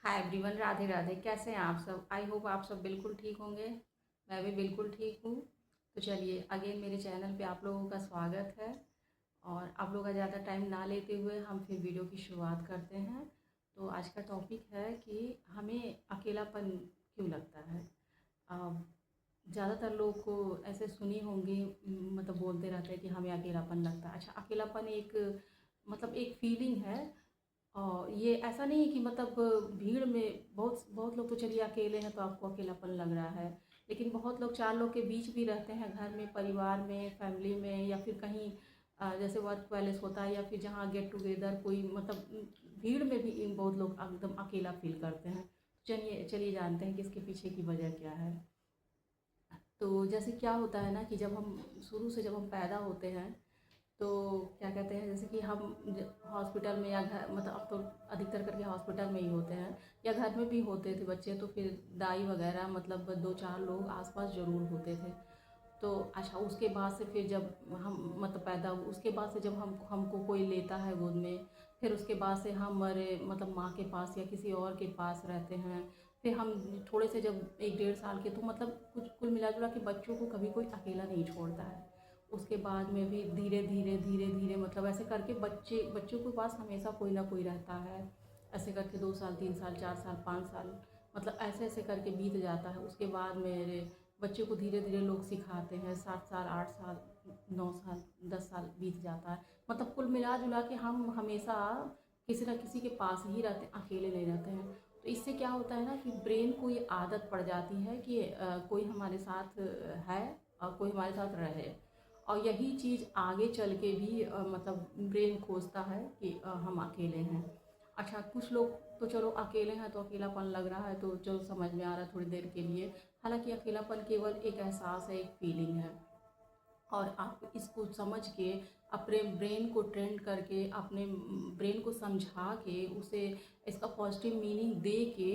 Hi everyone, Radhe Radhe. कैसे हैं आप सब? आई होप आप सब बिल्कुल ठीक होंगे। मैं भी बिल्कुल ठीक हूँ। तो चलिए, अगेन मेरे चैनल पे आप लोगों का स्वागत है। और आप लोगों का ज़्यादा टाइम ना लेते हुए हम फिर वीडियो की शुरुआत करते हैं। तो आज का टॉपिक है कि हमें अकेलापन क्यों लगता है। ज़्यादातर लोग को ऐसे सुनी होंगी, मतलब बोलते रहते हैं कि हमें अकेलापन लगता है। अच्छा, अकेलापन एक मतलब एक फीलिंग है। और ये ऐसा नहीं है कि मतलब भीड़ में बहुत बहुत लोग तो चलिए अकेले हैं तो आपको अकेलापन लग रहा है। लेकिन बहुत लोग चार लोग के बीच भी रहते हैं, घर में, परिवार में, फैमिली में, या फिर कहीं जैसे वर्क पैलेस होता है, या फिर जहाँ गेट टुगेदर कोई मतलब भीड़ में भी इन बहुत लोग एकदम अकेला फील करते हैं। चलिए चलिए जानते हैं कि इसके पीछे की वजह क्या है। तो जैसे क्या होता है ना कि जब हम शुरू से जब हम पैदा होते हैं तो क्या कहते हैं, जैसे कि हम हॉस्पिटल में या घर, मतलब अब तो अधिकतर करके हॉस्पिटल में ही होते हैं, या घर में भी होते थे बच्चे, तो फिर दाई वगैरह मतलब दो चार लोग आसपास ज़रूर होते थे। तो अच्छा, उसके बाद से फिर जब हम मतलब पैदा हुए, उसके बाद से जब हम हमको कोई लेता है गोद में, फिर उसके बाद से हम हमारे मतलब माँ के पास या किसी और के पास रहते हैं। फिर हम थोड़े से जब एक डेढ़ साल के, तो मतलब कुछ कुल मिला जुला के बच्चों को कभी कोई अकेला नहीं छोड़ता है। उसके बाद में भी धीरे धीरे धीरे धीरे मतलब ऐसे करके बच्चों के पास हमेशा कोई ना कोई रहता है। ऐसे करके 2 साल, 3 साल, 4 साल, 5 साल, मतलब ऐसे ऐसे करके बीत जाता है। उसके बाद मेरे बच्चों को धीरे धीरे लोग सिखाते हैं, 7 साल, 8 साल, 9 साल, 10 साल बीत जाता है। मतलब कुल मिला जुला के हम हमेशा किसी न किसी के पास ही रहते हैं, अकेले नहीं रहते हैं। तो इससे क्या होता है ना कि ब्रेन को ये आदत पड़ जाती है कि कोई हमारे साथ है और कोई हमारे साथ रहे। और यही चीज़ आगे चल के भी मतलब ब्रेन खोजता है कि हम अकेले हैं। अच्छा, कुछ लोग तो चलो अकेले हैं तो अकेलापन लग रहा है तो चलो समझ में आ रहा है थोड़ी देर के लिए। हालांकि अकेलापन केवल एक एहसास है, एक फीलिंग है। और आप इसको समझ के अपने ब्रेन को ट्रेंड करके, अपने ब्रेन को समझा के उसे इसका पॉजिटिव मीनिंग दे के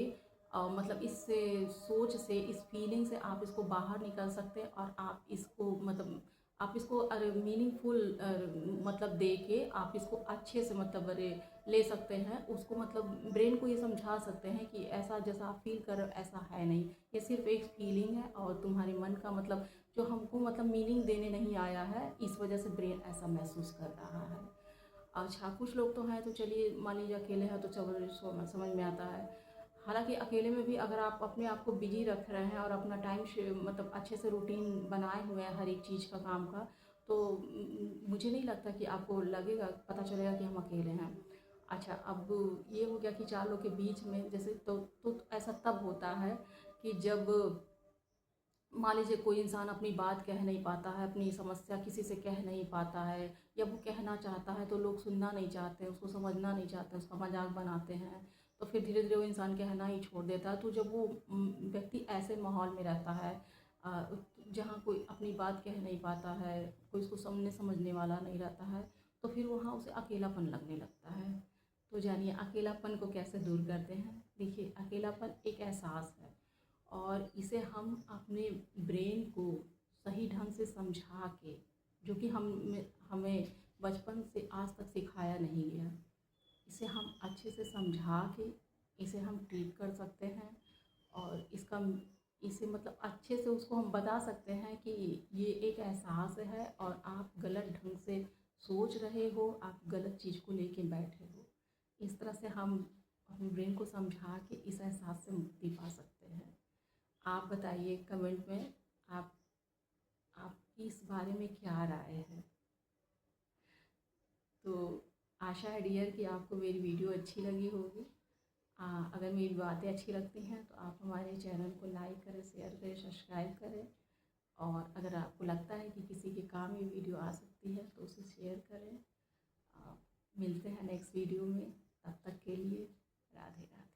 मतलब इससे सोच से, इस फीलिंग से आप इसको बाहर निकल सकते हैं। और आप इसको मतलब आप इसको अरे मीनिंगफुल मतलब दे के आप इसको अच्छे से मतलब अरे ले सकते हैं उसको। मतलब ब्रेन को ये समझा सकते हैं कि ऐसा जैसा आप फील कर रहे हो ऐसा है नहीं, ये सिर्फ एक फीलिंग है और तुम्हारे मन का मतलब जो हमको मतलब मीनिंग देने नहीं आया है, इस वजह से ब्रेन ऐसा महसूस कर रहा है। अच्छा, कुछ लोग तो हैं तो चलिए मान लीजिए अकेले हैं तो चलो समझ में आता है। हालांकि अकेले में भी अगर आप अपने आप को बिजी रख रहे हैं और अपना टाइम मतलब अच्छे से रूटीन बनाए हुए हैं हर एक चीज़ का, काम का, तो मुझे नहीं लगता कि आपको लगेगा, पता चलेगा कि हम अकेले हैं। अच्छा, अब ये हो गया कि चार लोग के बीच में जैसे तो ऐसा तब होता है कि जब मान लीजिए कोई इंसान अपनी बात कह नहीं पाता है, अपनी समस्या किसी से कह नहीं पाता है, या वो कहना चाहता है तो लोग सुनना नहीं चाहते, उसको समझना नहीं चाहते, उसका मजाक बनाते हैं। तो फिर धीरे धीरे वो इंसान कहना ही छोड़ देता है। तो जब वो व्यक्ति ऐसे माहौल में रहता है अ, जहाँ कोई अपनी बात कह नहीं पाता है, कोई उसको समझने वाला नहीं रहता है, तो फिर वहाँ उसे अकेलापन लगने लगता है। तो जानिए अकेलापन को कैसे दूर करते हैं। देखिए, अकेलापन एक एहसास है और इसे हम अपने ब्रेन को सही ढंग से समझा के, जो कि हमें बचपन से आज तक सिखाया नहीं गया, इसे हम अच्छे से समझा के इसे हम ट्रीट कर सकते हैं। और इसे मतलब अच्छे से उसको हम बता सकते हैं कि ये एक एहसास है और आप गलत ढंग से सोच रहे हो, आप गलत चीज़ को लेके बैठे हो। इस तरह से हम अपने ब्रेन को समझा के इस एहसास से मुक्ति पा सकते हैं। आप बताइए कमेंट में, आप आपकी इस बारे में क्या राय है। तो आशा है डियर कि आपको मेरी वीडियो अच्छी लगी होगी। अगर मेरी बातें अच्छी लगती हैं तो आप हमारे चैनल को लाइक करें, शेयर करें, सब्सक्राइब करें। और अगर आपको लगता है कि किसी के काम ये वीडियो आ सकती है तो उसे शेयर करें। मिलते हैं नेक्स्ट वीडियो में, तब तक के लिए राधे राधे।